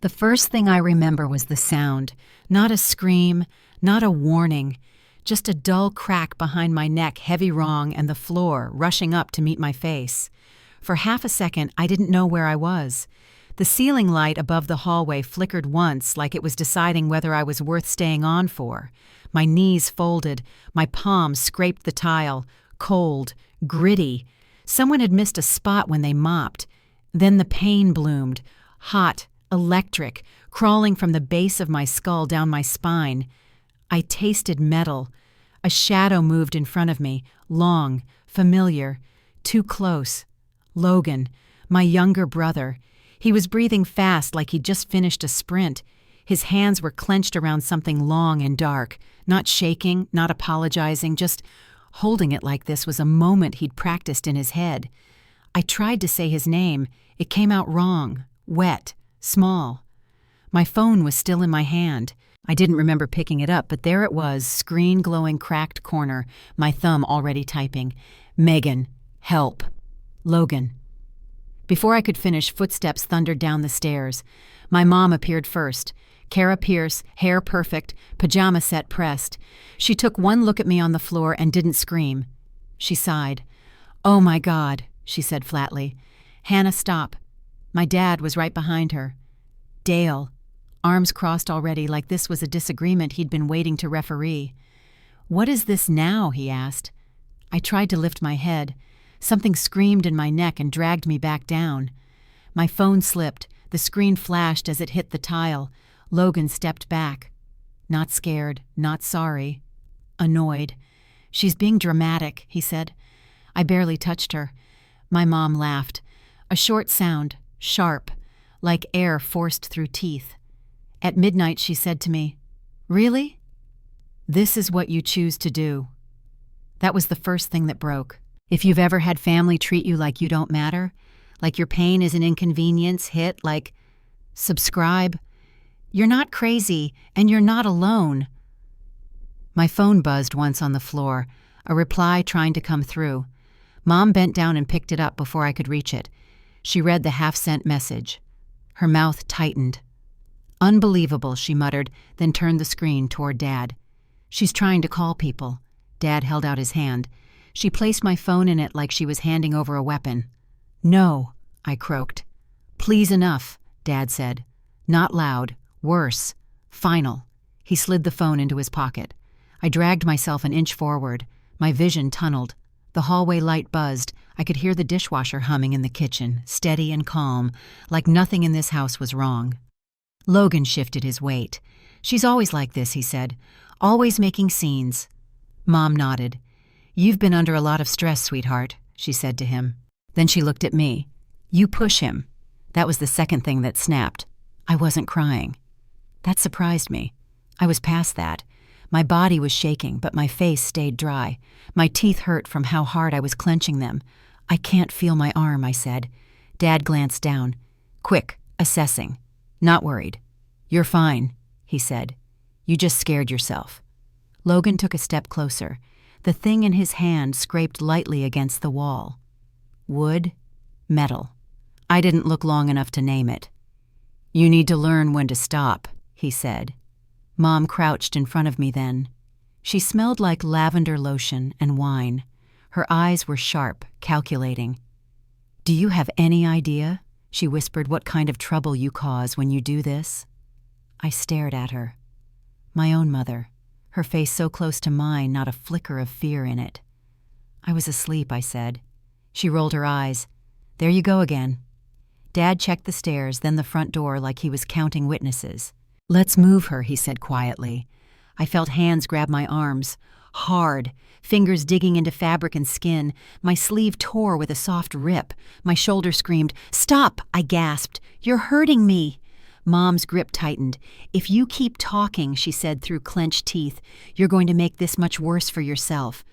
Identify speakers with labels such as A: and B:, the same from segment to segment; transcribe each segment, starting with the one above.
A: The first thing I remember was the sound. Not a scream, not a warning, just a dull crack behind my neck, heavy wrong, and the floor rushing up to meet my face. For half a second, I didn't know where I was. The ceiling light above the hallway flickered once, like it was deciding whether I was worth staying on for. My knees folded, my palms scraped the tile, cold, gritty. Someone had missed a spot when they mopped. Then the pain bloomed, hot, electric, crawling from the base of my skull down my spine. I tasted metal. A shadow moved in front of me, long, familiar, too close. Logan, my younger brother. He was breathing fast like he'd just finished a sprint. His hands were clenched around something long and dark, not shaking, not apologizing, just holding it like this was a moment he'd practiced in his head. I tried to say his name. It came out wrong, wet, small. My phone was still in my hand. I didn't remember picking it up, but there it was, screen glowing cracked corner, my thumb already typing. Megan, help. Logan. Before I could finish, footsteps thundered down the stairs. My mom appeared first. Kara Pierce, hair perfect, pajama set pressed. She took one look at me on the floor and didn't scream. She sighed. "Oh my God," she said flatly. "Hannah, stop." My dad was right behind her. Dale, arms crossed already like this was a disagreement he'd been waiting to referee. "What is this now?" he asked. I tried to lift my head. Something screamed in my neck and dragged me back down. My phone slipped. The screen flashed as it hit the tile. Logan stepped back. Not scared, not sorry. Annoyed. "She's being dramatic," he said. I barely touched her. My mom laughed. A short sound, sharp, like air forced through teeth. At midnight she said to me, "Really? This is what you choose to do." That was the first thing that broke. If you've ever had family treat you like you don't matter, like your pain is an inconvenience, hit, like, subscribe. You're not crazy, and you're not alone. My phone buzzed once on the floor, a reply trying to come through. Mom bent down and picked it up before I could reach it. She read the half-sent message. Her mouth tightened. "Unbelievable," she muttered, then turned the screen toward Dad. "She's trying to call people." Dad held out his hand. She placed my phone in it like she was handing over a weapon. "No," I croaked. "Please, enough," Dad said. Not loud, worse, final. He slid the phone into his pocket. I dragged myself an inch forward. My vision tunneled. The hallway light buzzed. I could hear the dishwasher humming in the kitchen, steady and calm, like nothing in this house was wrong. Logan shifted his weight. "She's always like this," he said. "Always making scenes." Mom nodded. "You've been under a lot of stress, sweetheart," she said to him. Then she looked at me. "You push him." That was the second thing that snapped. I wasn't crying. That surprised me. I was past that. My body was shaking, but my face stayed dry. My teeth hurt from how hard I was clenching them. "I can't feel my arm," I said. Dad glanced down. Quick, assessing. "Not worried." "You're fine," he said. "You just scared yourself." Logan took a step closer. The thing in his hand scraped lightly against the wall. Wood, metal. I didn't look long enough to name it. "You need to learn when to stop," he said. Mom crouched in front of me then. She smelled like lavender lotion and wine. Her eyes were sharp, calculating. "Do you have any idea," she whispered, "what kind of trouble you cause when you do this?" I stared at her. My own mother. Her face so close to mine, not a flicker of fear in it. "I was asleep," I said. She rolled her eyes. "There you go again." Dad checked the stairs, then the front door like he was counting witnesses. "Let's move her," he said quietly. I felt hands grab my arms. Hard, fingers digging into fabric and skin. My sleeve tore with a soft rip. My shoulder screamed. "Stop!" I gasped. "You're hurting me." Mom's grip tightened. "If you keep talking," she said through clenched teeth, "you're going to make this much worse for yourself."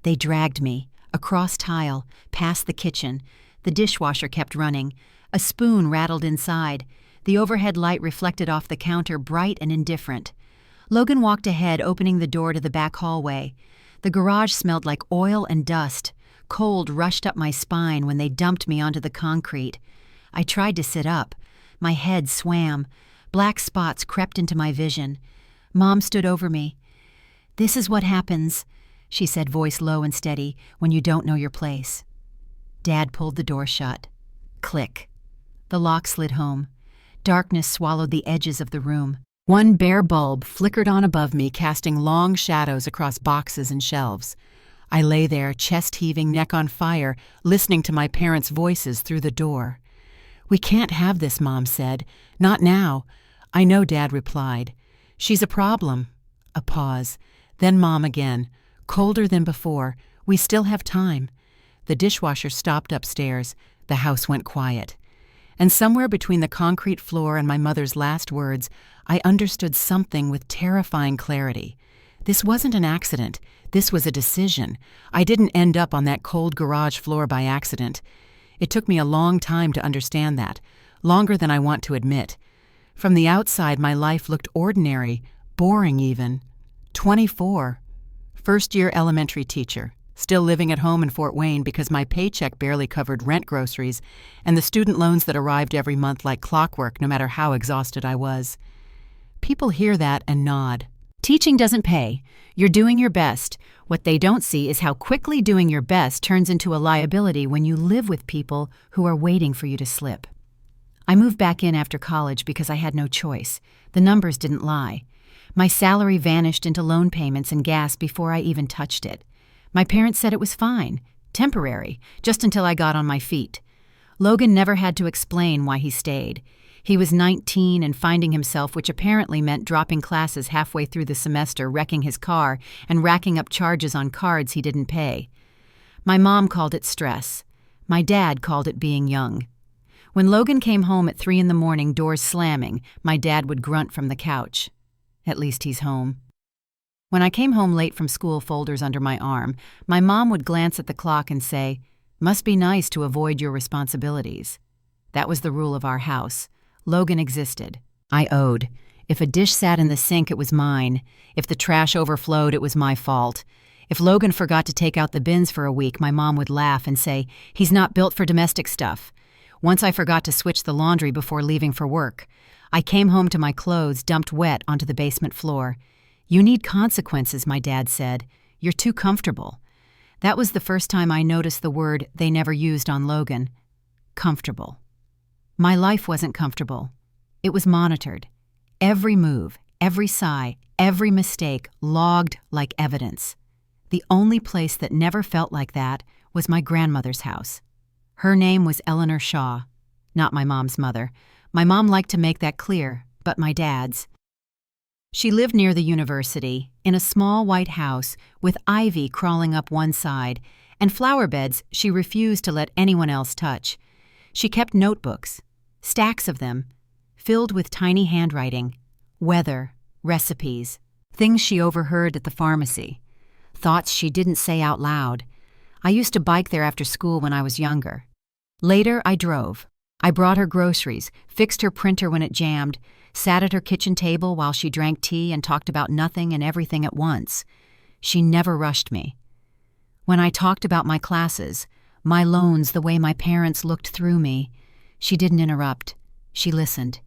A: They dragged me, across tile, past the kitchen. The dishwasher kept running. A spoon rattled inside. The overhead light reflected off the counter, bright and indifferent. Logan walked ahead, opening the door to the back hallway. The garage smelled like oil and dust. Cold rushed up my spine when they dumped me onto the concrete. I tried to sit up. My head swam. Black spots crept into my vision. Mom stood over me. "This is what happens," she said, voice low and steady, "when you don't know your place." Dad pulled the door shut. Click. The lock slid home. Darkness swallowed the edges of the room. One bare bulb flickered on above me, casting long shadows across boxes and shelves. I lay there, chest heaving, neck on fire, listening to my parents' voices through the door. "We can't have this," Mom said. "Not now." "I know," Dad replied. "She's a problem." A pause. Then Mom again. "Colder than before. We still have time." The dishwasher stopped upstairs. The house went quiet. And somewhere between the concrete floor and my mother's last words, I understood something with terrifying clarity. This wasn't an accident. This was a decision. I didn't end up on that cold garage floor by accident. It took me a long time to understand that, longer than I want to admit. From the outside, my life looked ordinary, boring even. 24. First-year elementary teacher. Still living at home in Fort Wayne because my paycheck barely covered rent, groceries, and the student loans that arrived every month like clockwork no matter how exhausted I was. People hear that and nod. Teaching doesn't pay. You're doing your best. What they don't see is how quickly doing your best turns into a liability when you live with people who are waiting for you to slip. I moved back in after college because I had no choice. The numbers didn't lie. My salary vanished into loan payments and gas before I even touched it. My parents said it was fine, temporary, just until I got on my feet. Logan never had to explain why he stayed. He was 19 and finding himself, which apparently meant dropping classes halfway through the semester, wrecking his car, and racking up charges on cards he didn't pay. My mom called it stress. My dad called it being young. When Logan came home at 3 a.m, doors slamming, my dad would grunt from the couch. "At least he's home." When I came home late from school, folders under my arm, my mom would glance at the clock and say, "Must be nice to avoid your responsibilities." That was the rule of our house. Logan existed. I owed. If a dish sat in the sink, it was mine. If the trash overflowed, it was my fault. If Logan forgot to take out the bins for a week, my mom would laugh and say, "He's not built for domestic stuff." Once I forgot to switch the laundry before leaving for work. I came home to my clothes dumped wet onto the basement floor. "You need consequences," my dad said. "You're too comfortable." That was the first time I noticed the word they never used on Logan. Comfortable. My life wasn't comfortable. It was monitored. Every move, every sigh, every mistake logged like evidence. The only place that never felt like that was my grandmother's house. Her name was Eleanor Shaw, not my mom's mother. My mom liked to make that clear, but my dad's. She lived near the university, in a small white house with ivy crawling up one side, and flower beds she refused to let anyone else touch. She kept notebooks, stacks of them, filled with tiny handwriting, weather, recipes, things she overheard at the pharmacy, thoughts she didn't say out loud. I used to bike there after school when I was younger. Later, I drove. I brought her groceries, fixed her printer when it jammed, sat at her kitchen table while she drank tea and talked about nothing and everything at once. She never rushed me. When I talked about my classes, my loans, the way my parents looked through me, she didn't interrupt. She listened.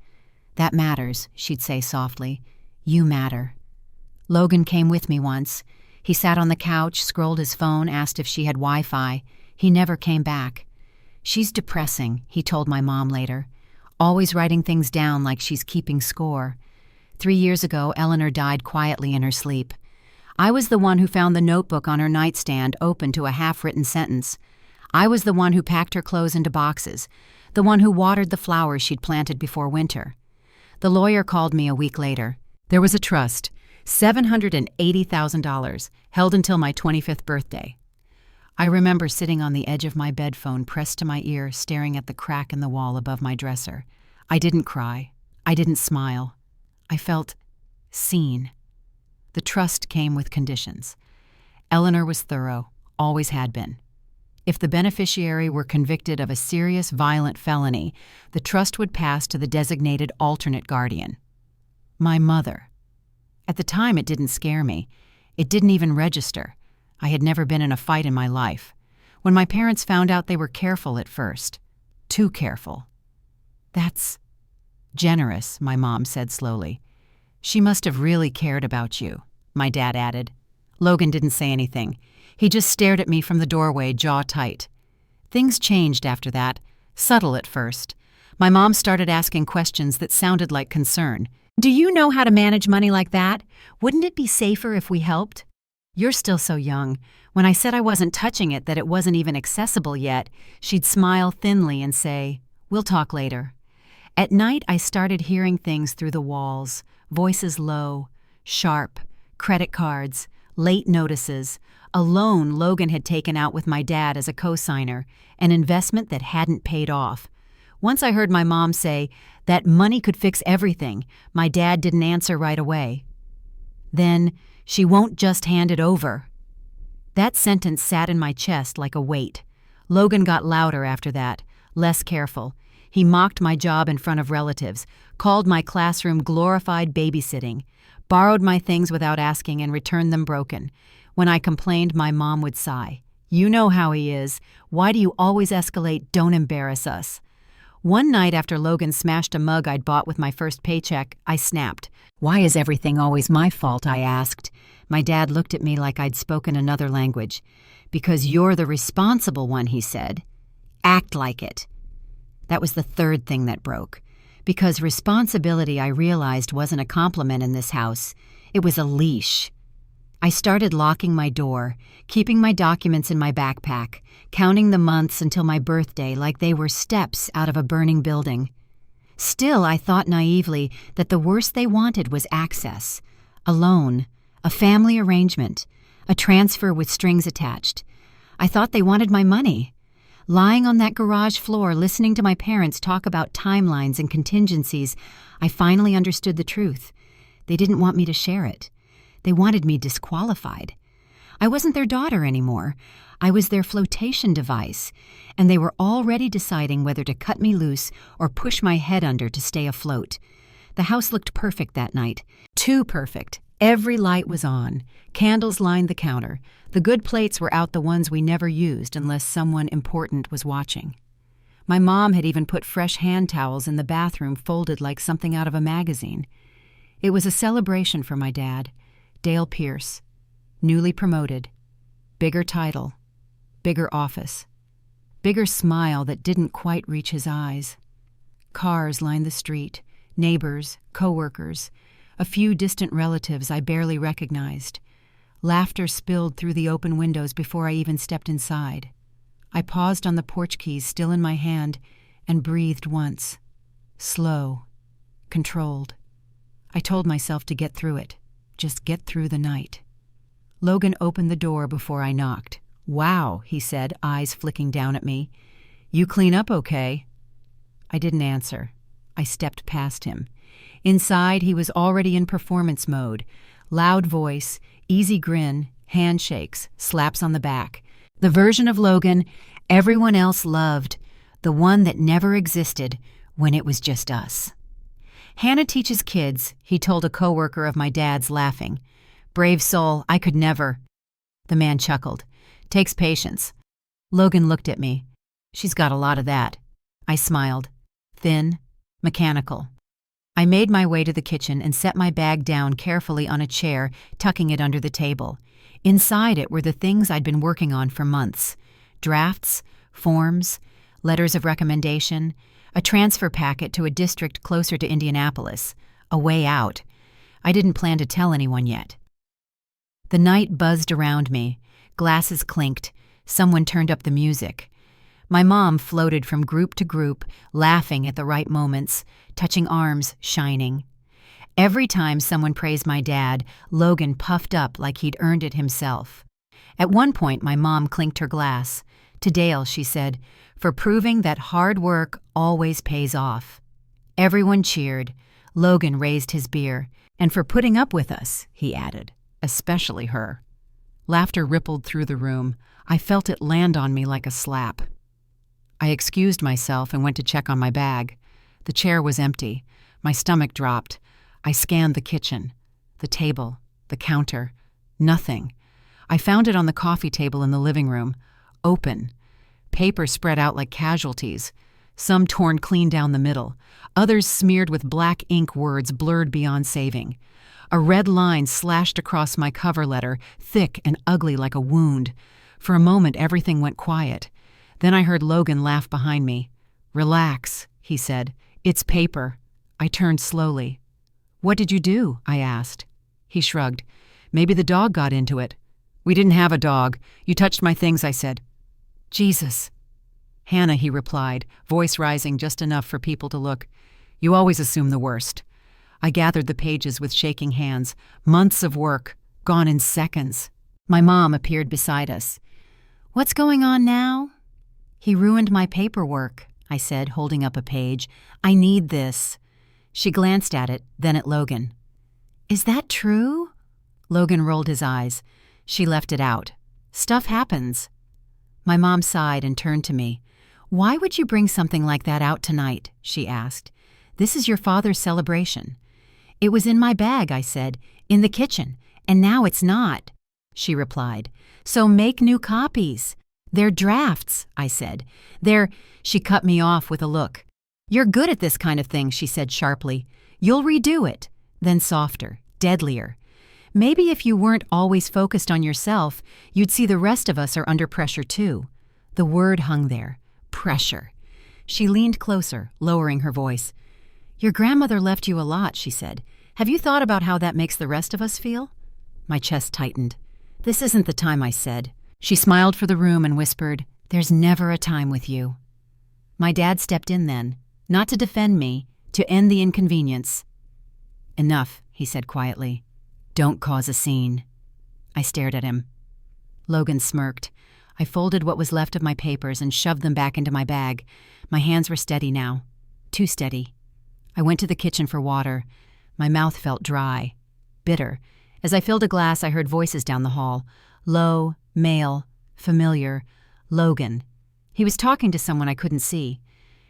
A: "That matters," she'd say softly. "You matter." Logan came with me once. He sat on the couch, scrolled his phone, asked if she had Wi-Fi. He never came back. "She's depressing," he told my mom later. "Always writing things down like she's keeping score." 3 years ago, Eleanor died quietly in her sleep. I was the one who found the notebook on her nightstand open to a half-written sentence. I was the one who packed her clothes into boxes, the one who watered the flowers she'd planted before winter. The lawyer called me a week later. There was a trust, $780,000, held until my 25th birthday. I remember sitting on the edge of my bed phone pressed to my ear, staring at the crack in the wall above my dresser. I didn't cry. I didn't smile. I felt seen. The trust came with conditions. Eleanor was thorough, always had been. If the beneficiary were convicted of a serious violent felony, the trust would pass to the designated alternate guardian. My mother. At the time, it didn't scare me. It didn't even register. I had never been in a fight in my life. When my parents found out, they were careful at first. Too careful. That's Generous, my mom said slowly. She must have really cared about you, my dad added. Logan didn't say anything. He just stared at me from the doorway, jaw tight. Things changed after that, subtle at first. My mom started asking questions that sounded like concern. Do you know how to manage money like that? Wouldn't it be safer if we helped? You're still so young. When I said I wasn't touching it, that it wasn't even accessible yet, she'd smile thinly and say, "We'll talk later." At night, I started hearing things through the walls, voices low, sharp, credit cards, late notices, a loan Logan had taken out with my dad as a co-signer, an investment that hadn't paid off. Once I heard my mom say that money could fix everything. My dad didn't answer right away. Then, "She won't just hand it over." That sentence sat in my chest like a weight. Logan got louder after that, less careful. He mocked my job in front of relatives, called my classroom glorified babysitting, borrowed my things without asking and returned them broken. When I complained, my mom would sigh. "You know how he is. Why do you always escalate? Don't embarrass us." One night after Logan smashed a mug I'd bought with my first paycheck, I snapped. "Why is everything always my fault?" I asked. My dad looked at me like I'd spoken another language. "Because you're the responsible one," he said. "Act like it." That was the third thing that broke. Because responsibility, I realized, wasn't a compliment in this house. It was a leash. I started locking my door, keeping my documents in my backpack, counting the months until my birthday like they were steps out of a burning building. Still, I thought naively that the worst they wanted was access. A loan, a family arrangement, a transfer with strings attached. I thought they wanted my money. Lying on that garage floor, listening to my parents talk about timelines and contingencies, I finally understood the truth. They didn't want me to share it. They wanted me disqualified. I wasn't their daughter anymore. I was their flotation device, and they were already deciding whether to cut me loose or push my head under to stay afloat. The house looked perfect that night. Too perfect. Every light was on. Candles lined the counter. The good plates were out, the ones we never used unless someone important was watching. My mom had even put fresh hand towels in the bathroom, folded like something out of a magazine. It was a celebration for my dad. Dale Pierce, newly promoted, bigger title, bigger office, bigger smile that didn't quite reach his eyes. Cars lined the street, neighbors, co-workers, a few distant relatives I barely recognized. Laughter spilled through the open windows before I even stepped inside. I paused on the porch keys still in my hand and breathed once. Slow, controlled. I told myself to get through it. Just get through the night. Logan opened the door before I knocked. "Wow," he said, eyes flicking down at me. "You clean up okay?" I didn't answer. I stepped past him. Inside, he was already in performance mode. Loud voice, easy grin, handshakes, slaps on the back. The version of Logan everyone else loved, the one that never existed when it was just us. "Hannah teaches kids," he told a coworker of my dad's, laughing. "Brave soul, I could never." The man chuckled. "Takes patience." Logan looked at me. "She's got a lot of that." I smiled. Thin, mechanical. I made my way to the kitchen and set my bag down carefully on a chair, tucking it under the table. Inside it were the things I'd been working on for months. Drafts, forms, letters of recommendation, a transfer packet to a district closer to Indianapolis, a way out. I didn't plan to tell anyone yet. The night buzzed around me. Glasses clinked. Someone turned up the music. My mom floated from group to group, laughing at the right moments, touching arms, shining. Every time someone praised my dad, Logan puffed up like he'd earned it himself. At one point, my mom clinked her glass. To Dale, she said, "For proving that hard work always pays off." Everyone cheered. Logan raised his beer. "And for putting up with us," he added, "especially her." Laughter rippled through the room. I felt it land on me like a slap. I excused myself and went to check on my bag. The chair was empty. My stomach dropped. I scanned the kitchen, the table, the counter. Nothing. I found it on the coffee table in the living room. Open. Paper spread out like casualties. some torn clean down the middle, others smeared with black ink, words blurred beyond saving. A red line slashed across my cover letter, thick and ugly like a wound. For a moment, everything went quiet. Then I heard Logan laugh behind me. "Relax," he said. "It's paper." I turned slowly. "What did you do?" I asked. He shrugged. "Maybe the dog got into it." "We didn't have a dog. You touched my things," I said. "Jesus." "Hannah," he replied, voice rising just enough for people to look. "You always assume the worst." I gathered the pages with shaking hands. Months of work, gone in seconds. My mom appeared beside us. "What's going on now?" "He ruined my paperwork," I said, holding up a page. "I need this." She glanced at it, then at Logan. "Is that true?" Logan rolled his eyes. She left it out. "Stuff happens." My mom sighed and turned to me. "Why would you bring something like that out tonight?" she asked. "This is your father's celebration." "It was in my bag," I said, "in the kitchen, and now it's not," she replied. "So make new copies." "They're drafts," I said. She cut me off with a look. "You're good at this kind of thing," she said sharply. "You'll redo it." Then softer, deadlier. "Maybe if you weren't always focused on yourself, you'd see the rest of us are under pressure too." The word hung there. Pressure. She leaned closer, lowering her voice. "Your grandmother left you a lot," she said. "Have you thought about how that makes the rest of us feel?" My chest tightened. "This isn't the time," I said. She smiled for the room and whispered, "There's never a time with you." My dad stepped in then, not to defend me, to end the inconvenience. "Enough," he said quietly. "Don't cause a scene." I stared at him. Logan smirked. I folded what was left of my papers and shoved them back into my bag. My hands were steady now. Too steady. I went to the kitchen for water. My mouth felt dry, bitter. As I filled a glass, I heard voices down the hall. Low, male, familiar. Logan. He was talking to someone I couldn't see.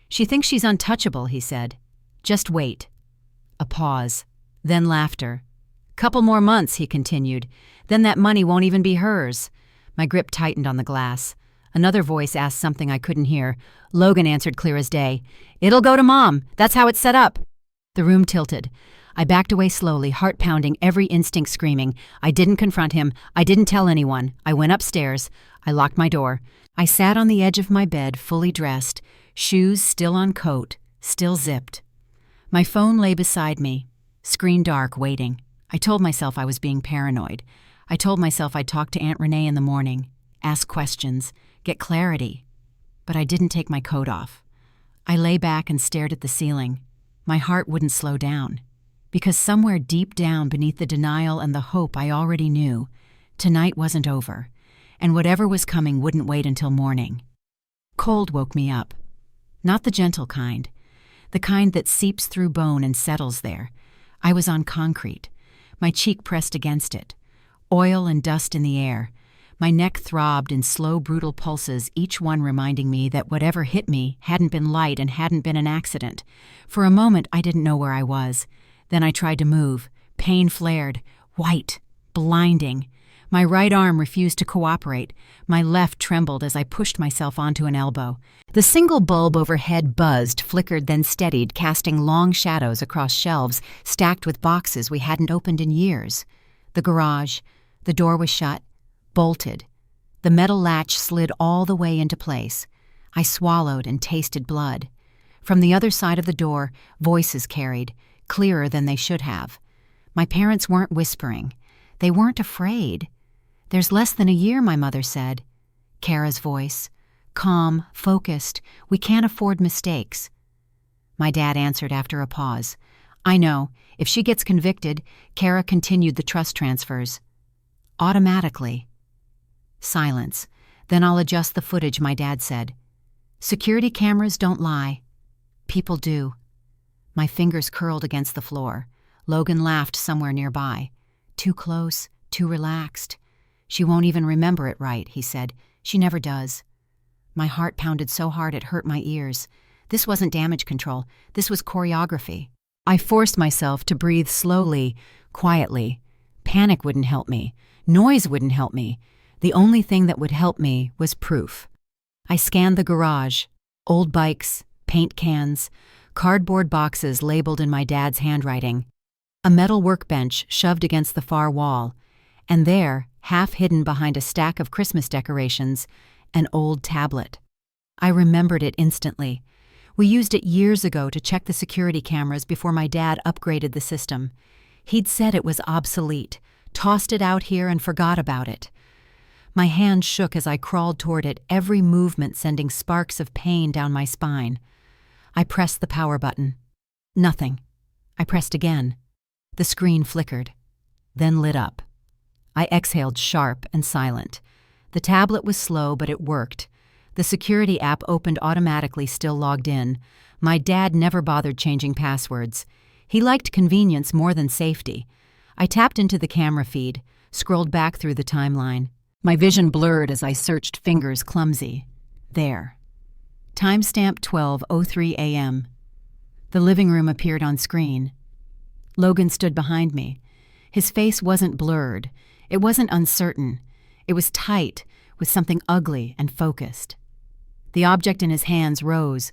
A: "She thinks she's untouchable," he said. "Just wait." A pause. Then laughter. "Couple more months," he continued. "Then that money won't even be hers." My grip tightened on the glass. Another voice asked something I couldn't hear. Logan answered clear as day. "It'll go to Mom. That's how it's set up." The room tilted. I backed away slowly, heart pounding, every instinct screaming. I didn't confront him. I didn't tell anyone. I went upstairs. I locked my door. I sat on the edge of my bed, fully dressed, shoes still on coat, still zipped. My phone lay beside me, screen dark, waiting. I told myself I was being paranoid. I told myself I'd talk to Aunt Renee in the morning, ask questions, get clarity. But I didn't take my coat off. I lay back and stared at the ceiling. My heart wouldn't slow down. Because somewhere deep down beneath the denial and the hope I already knew, tonight wasn't over, and whatever was coming wouldn't wait until morning. Cold woke me up. Not the gentle kind. The kind that seeps through bone and settles there. I was on concrete. My cheek pressed against it. Oil and dust in the air. My neck throbbed in slow, brutal pulses, each one reminding me that whatever hit me hadn't been light and hadn't been an accident. For a moment, I didn't know where I was. Then I tried to move. Pain flared. White. Blinding. My right arm refused to cooperate. My left trembled as I pushed myself onto an elbow. The single bulb overhead buzzed, flickered, then steadied, casting long shadows across shelves stacked with boxes we hadn't opened in years. The garage. The door was shut. Bolted. The metal latch slid all the way into place. I swallowed and tasted blood. From the other side of the door, voices carried, clearer than they should have. My parents weren't whispering. They weren't afraid. "There's less than a year," my mother said. Kara's voice. Calm, focused. "We can't afford mistakes." My dad answered after a pause. "I know. If she gets convicted," Kara continued the trust transfers. "Automatically." Silence. "Then I'll adjust the footage," my dad said. "Security cameras don't lie. People do." My fingers curled against the floor. Logan laughed somewhere nearby. "Too close, too relaxed." "She won't even remember it right," he said. "She never does." My heart pounded so hard it hurt my ears. This wasn't damage control. This was choreography. I forced myself to breathe slowly, quietly. Panic wouldn't help me. Noise wouldn't help me. The only thing that would help me was proof. I scanned the garage. Old bikes, paint cans, cardboard boxes labeled in my dad's handwriting, a metal workbench shoved against the far wall, and there, half hidden behind a stack of Christmas decorations, an old tablet. I remembered it instantly. We used it years ago to check the security cameras before my dad upgraded the system. He'd said it was obsolete, tossed it out here and forgot about it. My hand shook as I crawled toward it, every movement sending sparks of pain down my spine. I pressed the power button. Nothing. I pressed again. The screen flickered, then lit up. I exhaled sharp and silent. The tablet was slow, but it worked. The security app opened automatically, still logged in. My dad never bothered changing passwords. He liked convenience more than safety. I tapped into the camera feed, scrolled back through the timeline. My vision blurred as I searched, fingers clumsy. There. Timestamp 12:03 a.m. The living room appeared on screen. Logan stood behind me. His face wasn't blurred. It wasn't uncertain. It was tight, with something ugly and focused. The object in his hands rose.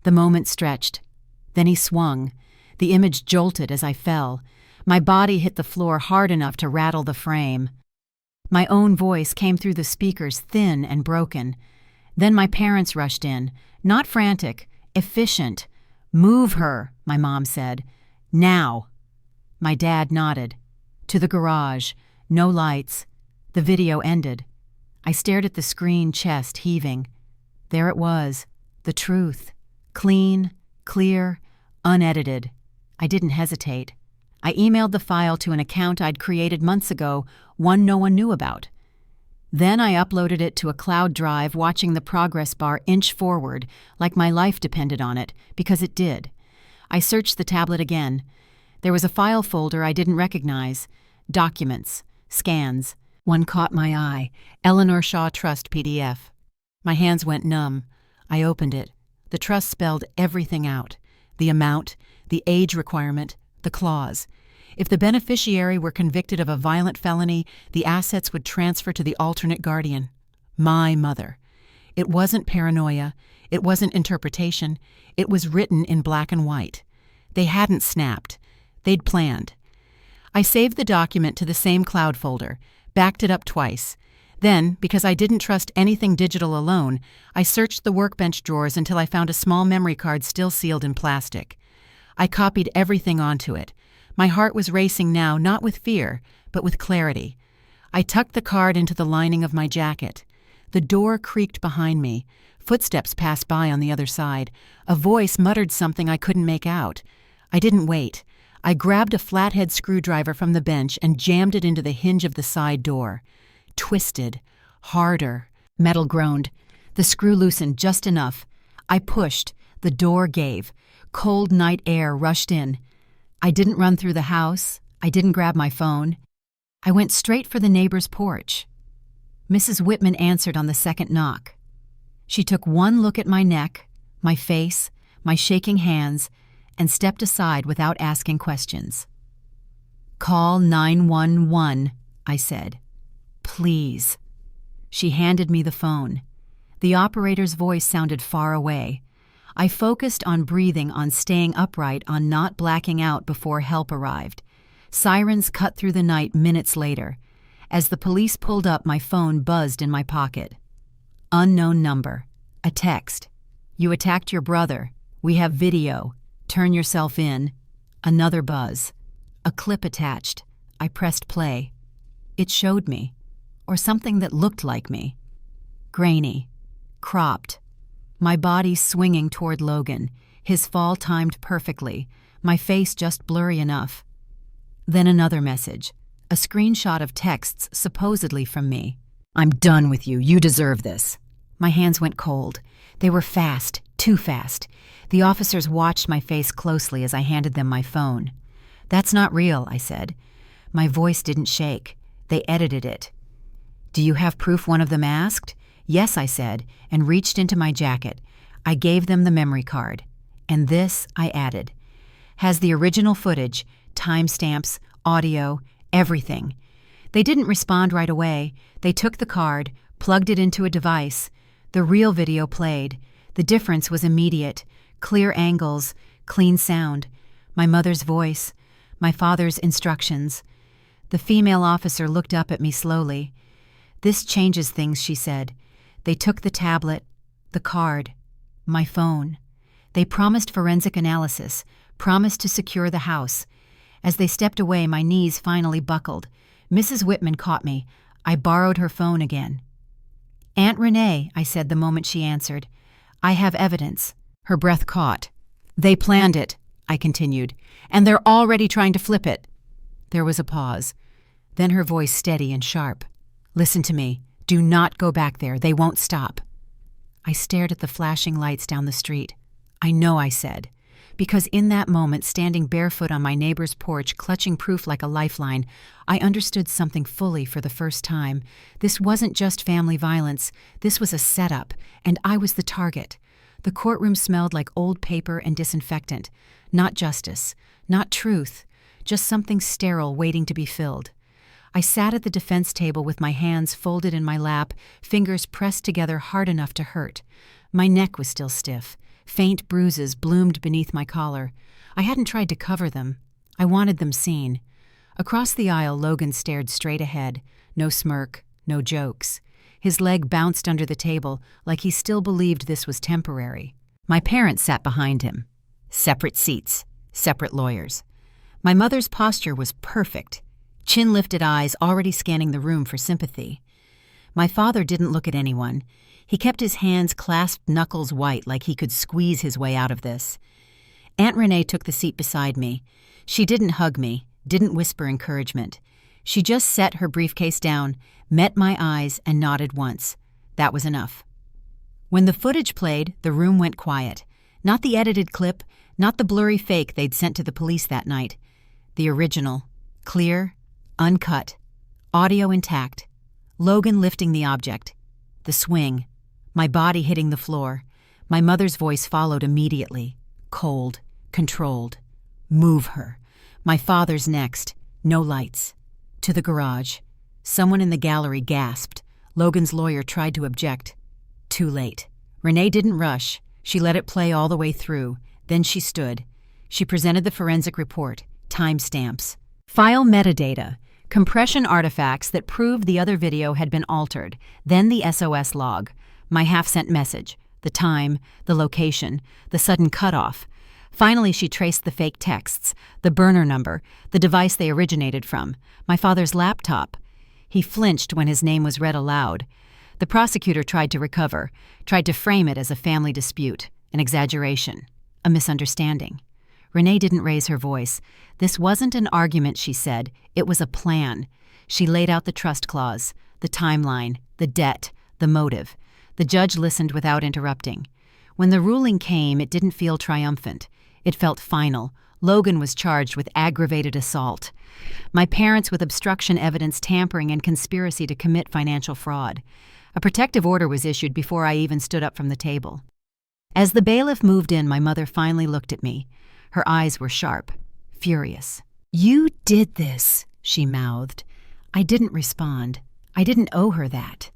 A: The moment stretched. Then he swung. The image jolted as I fell. My body hit the floor hard enough to rattle the frame. My own voice came through the speakers, thin and broken. Then my parents rushed in, not frantic, efficient. "Move her," my mom said. "Now." My dad nodded. To the garage. No lights. The video ended. I stared at the screen, chest heaving. There it was. The truth. Clean, clear, unedited. I didn't hesitate. I emailed the file to an account I'd created months ago, one no one knew about. Then I uploaded it to a cloud drive, watching the progress bar inch forward, like my life depended on it, because it did. I searched the tablet again. There was a file folder I didn't recognize. Documents. Scans. One caught my eye. Eleanor Shaw Trust PDF. My hands went numb. I opened it. The trust spelled everything out. The amount, the age requirement, the clause. If the beneficiary were convicted of a violent felony, the assets would transfer to the alternate guardian. My mother. It wasn't paranoia. It wasn't interpretation. It was written in black and white. They hadn't snapped. They'd planned. I saved the document to the same cloud folder, backed it up twice. Then, because I didn't trust anything digital alone, I searched the workbench drawers until I found a small memory card still sealed in plastic. I copied everything onto it. My heart was racing now, not with fear, but with clarity. I tucked the card into the lining of my jacket. The door creaked behind me. Footsteps passed by on the other side. A voice muttered something I couldn't make out. I didn't wait. I grabbed a flathead screwdriver from the bench and jammed it into the hinge of the side door. Twisted. Harder. Metal groaned. The screw loosened just enough. I pushed. The door gave. Cold night air rushed in. I didn't run through the house. I didn't grab my phone. I went straight for the neighbor's porch. Mrs. Whitman answered on the second knock. She took one look at my neck, my face, my shaking hands, and stepped aside without asking questions. "Call 911, I said. "Please." She handed me the phone. The operator's voice sounded far away. I focused on breathing, on staying upright, on not blacking out before help arrived. Sirens cut through the night minutes later. As the police pulled up, my phone buzzed in my pocket. Unknown number. A text. "You attacked your brother. We have video. Turn yourself in." Another buzz. A clip attached. I pressed play. It showed me. Or something that looked like me. Grainy. Cropped. My body swinging toward Logan, his fall timed perfectly, my face just blurry enough. Then another message. A screenshot of texts supposedly from me. "I'm done with you. You deserve this." My hands went cold. They were fast, too fast. The officers watched my face closely as I handed them my phone. "That's not real," I said. My voice didn't shake. They edited it. "Do you have proof one of them asked?" "Yes," I said, and reached into my jacket. I gave them the memory card. "And this," I added, "has the original footage, timestamps, audio, everything." They didn't respond right away. They took the card, plugged it into a device. The real video played. The difference was immediate. Clear angles, clean sound, my mother's voice, my father's instructions. The female officer looked up at me slowly. "This changes things," she said. "They took the tablet, the card, my phone. They promised forensic analysis, promised to secure the house. As they stepped away, my knees finally buckled. Mrs. Whitman caught me. I borrowed her phone again. "Aunt Renee," I said the moment she answered. "I have evidence." Her breath caught. "They planned it," I continued, "and they're already trying to flip it." There was a pause. Then her voice steady and sharp. "Listen to me. Do not go back there. They won't stop." I stared at the flashing lights down the street. "I know," I said, because in that moment, standing barefoot on my neighbor's porch, clutching proof like a lifeline, I understood something fully for the first time. This wasn't just family violence. This was a setup, and I was the target. The courtroom smelled like old paper and disinfectant. Not justice, not truth, just something sterile waiting to be filled. I sat at the defense table with my hands folded in my lap, fingers pressed together hard enough to hurt. My neck was still stiff. Faint bruises bloomed beneath my collar. I hadn't tried to cover them. I wanted them seen. Across the aisle, Logan stared straight ahead. No smirk, no jokes. His leg bounced under the table like he still believed this was temporary. My parents sat behind him. Separate seats, separate lawyers. My mother's posture was perfect. Chin-lifted eyes already scanning the room for sympathy. My father didn't look at anyone. He kept his hands clasped, knuckles white, like he could squeeze his way out of this. Aunt Renee took the seat beside me. She didn't hug me, didn't whisper encouragement. She just set her briefcase down, met my eyes, and nodded once. That was enough. When the footage played, the room went quiet. Not the edited clip, not the blurry fake they'd sent to the police that night. The original, clear, uncut, audio intact. Logan lifting the object. The swing. My body hitting the floor. My mother's voice followed immediately. Cold, controlled. "Move her." My father's next. No lights. To the garage. Someone in the gallery gasped. Logan's lawyer tried to object. Too late. Renee didn't rush. She let it play all the way through. Then she stood. She presented the forensic report. Timestamps. File metadata. Compression artifacts that proved the other video had been altered. Then the SOS log. My half-sent message. The time, the location, the sudden cutoff. Finally, she traced the fake texts, the burner number, the device they originated from, my father's laptop. He flinched when his name was read aloud. The prosecutor tried to recover, tried to frame it as a family dispute, an exaggeration, a misunderstanding. Renee didn't raise her voice. This wasn't an argument, she said. It was a plan. She laid out the trust clause, the timeline, the debt, the motive. The judge listened without interrupting. When the ruling came, it didn't feel triumphant. It felt final. Logan was charged with aggravated assault. My parents with obstruction evidence, tampering, and conspiracy to commit financial fraud. A protective order was issued before I even stood up from the table. As the bailiff moved in, my mother finally looked at me. Her eyes were sharp, furious. "You did this," she mouthed. I didn't respond. I didn't owe her that.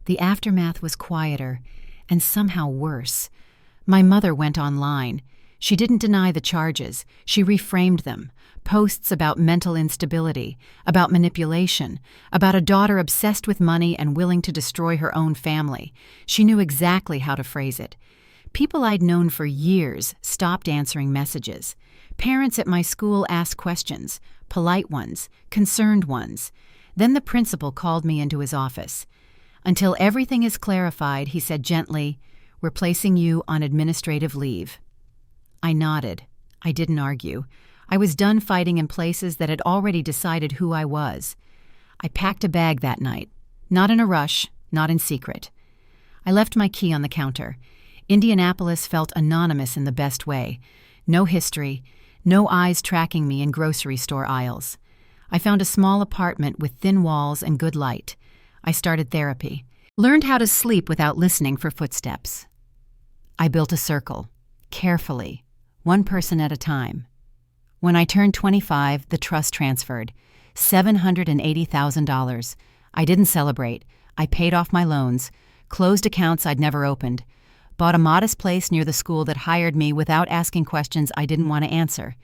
A: The aftermath was quieter, and somehow worse. My mother went online. She didn't deny the charges. She reframed them. Posts about mental instability, about manipulation, about a daughter obsessed with money and willing to destroy her own family. She knew exactly how to phrase it. People I'd known for years stopped answering messages. Parents at my school asked questions, polite ones, concerned ones. Then the principal called me into his office. "Until everything is clarified," he said gently, "we're placing you on administrative leave." I nodded. I didn't argue. I was done fighting in places that had already decided who I was. I packed a bag that night. Not in a rush, not in secret. I left my key on the counter. Indianapolis felt anonymous in the best way. No history, no eyes tracking me in grocery store aisles. I found a small apartment with thin walls and good light. I started therapy. Learned how to sleep without listening for footsteps. I built a circle, carefully, one person at a time. When I turned 25, the trust transferred. $780,000. I didn't celebrate. I paid off my loans, closed accounts I'd never opened, Bought a modest place near the school that hired me without asking questions I didn't want to answer.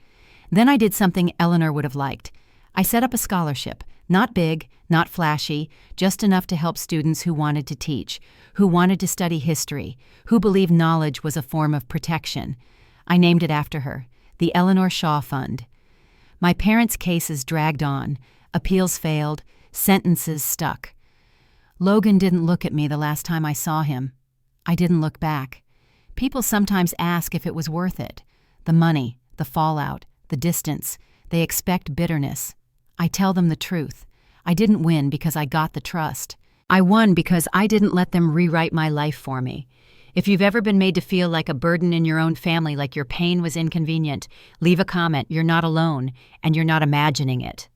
A: Then I did something Eleanor would have liked. I set up a scholarship, not big, not flashy, just enough to help students who wanted to teach, who wanted to study history, who believed knowledge was a form of protection. I named it after her, the Eleanor Shaw Fund. My parents' cases dragged on, appeals failed, sentences stuck. Logan didn't look at me the last time I saw him. I didn't look back. People sometimes ask if it was worth it. The money, the fallout, the distance. They expect bitterness. I tell them the truth. I didn't win because I got the trust. I won because I didn't let them rewrite my life for me. If you've ever been made to feel like a burden in your own family, like your pain was inconvenient, leave a comment. You're not alone, and you're not imagining it.